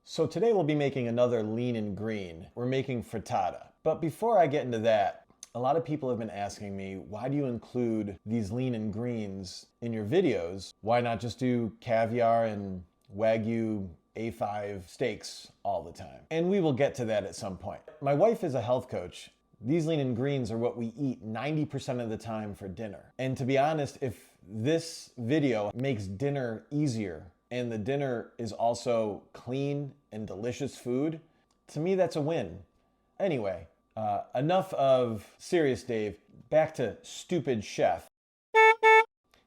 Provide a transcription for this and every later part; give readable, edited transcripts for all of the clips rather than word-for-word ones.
So today we'll be making another lean and green. We're making frittata. But before I get into that, a lot of people have been asking me, why do you include these lean and greens in your videos? Why not just do caviar and wagyu A5 steaks all the time? And we will get to that at some point. My wife is a health coach. These lean and greens are what we eat 90% of the time for dinner. And to be honest, if this video makes dinner easier and the dinner is also clean and delicious food, to me that's a win. Anyway, enough of serious Dave, back to stupid chef.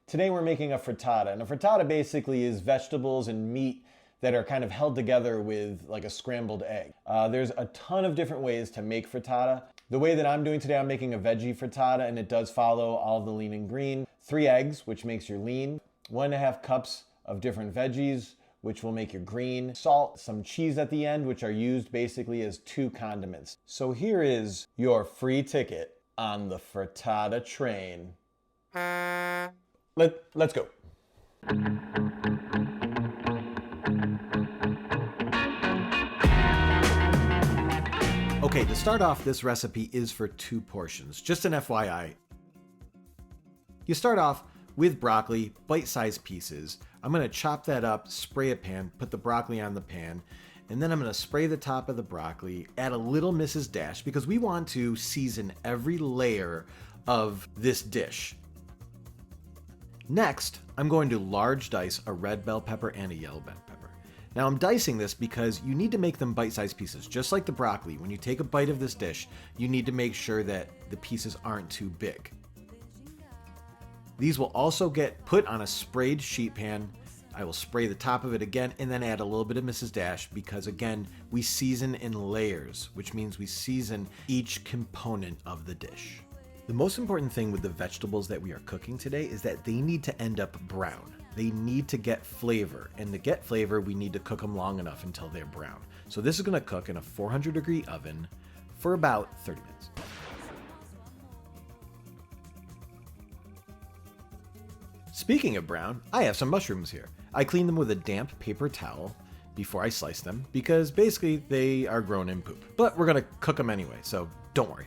Today we're making a frittata, and a frittata basically is vegetables and meat that are kind of held together with like a scrambled egg. There's a ton of different ways to make frittata. The way that I'm doing today, I'm making a veggie frittata, and it does follow all of the lean and green. 3 eggs, which makes your lean. 1.5 cups of different veggies, which will make your green. Salt, some cheese at the end, which are used basically as 2 condiments. So here is your free ticket on the frittata train. Let's go. Okay, to start off, this recipe is for 2 portions. Just an FYI. You start off with broccoli, bite-sized pieces. I'm gonna chop that up, spray a pan, put the broccoli on the pan, and then I'm gonna spray the top of the broccoli, add a little Mrs. Dash, because we want to season every layer of this dish. Next, I'm going to large dice a red bell pepper and a yellow bell pepper. Now I'm dicing this because you need to make them bite-sized pieces. Just like the broccoli, when you take a bite of this dish, you need to make sure that the pieces aren't too big. These will also get put on a sprayed sheet pan. I will spray the top of it again and then add a little bit of Mrs. Dash because again, we season in layers, which means we season each component of the dish. The most important thing with the vegetables that we are cooking today is that they need to end up brown. They need to get flavor, and to get flavor, we need to cook them long enough until they're brown. So this is gonna cook in a 400-degree oven for about 30 minutes. Speaking of brown, I have some mushrooms here. I clean them with a damp paper towel before I slice them because basically they are grown in poop. But we're gonna cook them anyway, so don't worry.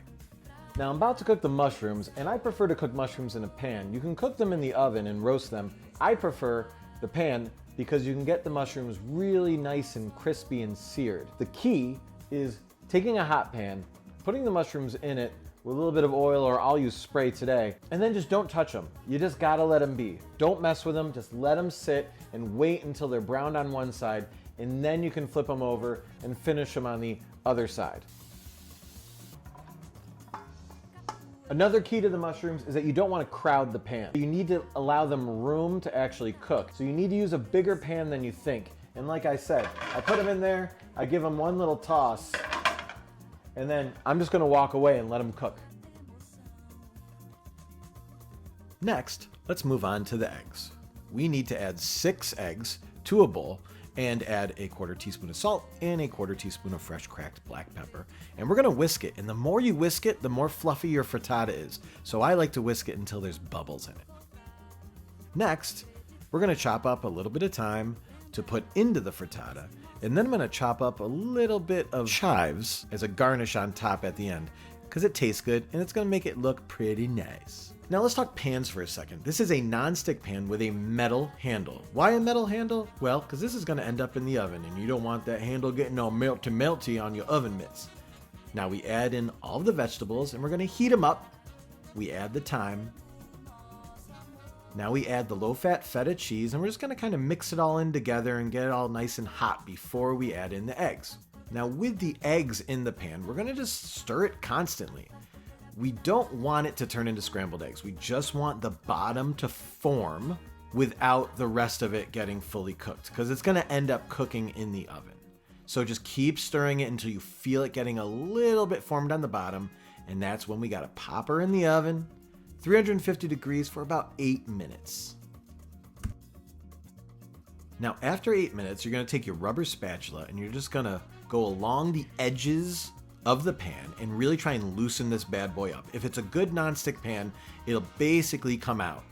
Now I'm about to cook the mushrooms, and I prefer to cook mushrooms in a pan. You can cook them in the oven and roast them. I prefer the pan because you can get the mushrooms really nice and crispy and seared. The key is taking a hot pan, putting the mushrooms in it with a little bit of oil, or I'll use spray today, and then just don't touch them. You just gotta let them be. Don't mess with them, just let them sit and wait until they're browned on one side, and then you can flip them over and finish them on the other side. Another key to the mushrooms is that you don't want to crowd the pan. You need to allow them room to actually cook. So you need to use a bigger pan than you think. And like I said, I put them in there, I give them one little toss, and then I'm just gonna walk away and let them cook. Next, let's move on to the eggs. We need to add 6 eggs to a bowl and add a 1/4 teaspoon of salt and a 1/4 teaspoon of fresh cracked black pepper. And we're gonna whisk it, and the more you whisk it, the more fluffy your frittata is. So I like to whisk it until there's bubbles in it. Next, we're gonna chop up a little bit of thyme to put into the frittata, and then I'm gonna chop up a little bit of chives as a garnish on top at the end, because it tastes good and it's gonna make it look pretty nice. Now let's talk pans for a second. This is a non-stick pan with a metal handle. Why a metal handle? Well, because this is gonna end up in the oven and you don't want that handle getting all melty on your oven mitts. Now we add in all of the vegetables and we're gonna heat them up. We add the thyme. Now we add the low-fat feta cheese, and we're just gonna kind of mix it all in together and get it all nice and hot before we add in the eggs. Now with the eggs in the pan, we're gonna just stir it constantly. We don't want it to turn into scrambled eggs. We just want the bottom to form without the rest of it getting fully cooked, because it's gonna end up cooking in the oven. So just keep stirring it until you feel it getting a little bit formed on the bottom, and that's when we gotta pop her in the oven, 350 degrees for about 8 minutes. Now after 8 minutes, you're gonna take your rubber spatula and you're just gonna go along the edges of the pan and really try and loosen this bad boy up. If it's a good nonstick pan, it'll basically come out.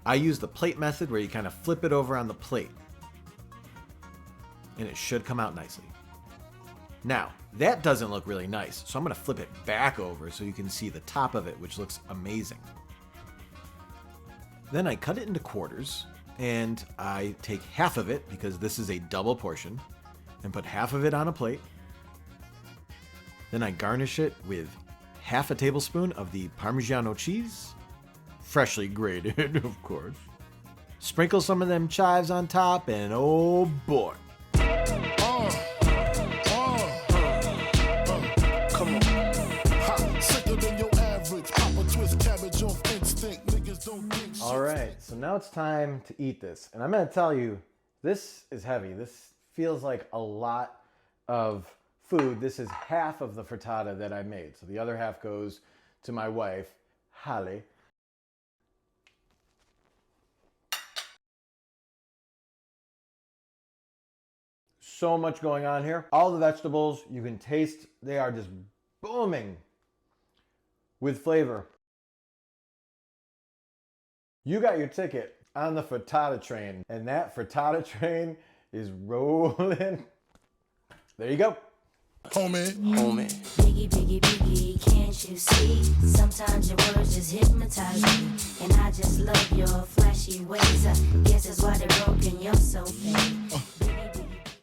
I use the plate method where you kind of flip it over on the plate. and it should come out nicely. Now, that doesn't look really nice, so I'm gonna flip it back over so you can see the top of it, which looks amazing. Then I cut it into quarters, and I take half of it, because this is a double portion, and put half of it on a plate. Then I garnish it with half a tablespoon of the Parmigiano cheese, freshly grated, of course. Sprinkle some of them chives on top, and oh boy. Come on. Hot, sicker than your average. Papa twist cabbage off instinct. Niggas don't think shit. All right, so now it's time to eat this. And I'm gonna tell you, this is heavy. This feels like a lot of food. This is half of the frittata that I made. So the other half goes to my wife, Halle. So much going on here. All the vegetables, you can taste, they are just booming with flavor. You got your ticket on the frittata train, and that frittata train is rolling. There you go. Homie. Biggie, biggie, biggie, can't you see? Sometimes your words just hypnotize me. And I just love your flashy ways. I guess that's why they're broken, you're so fake.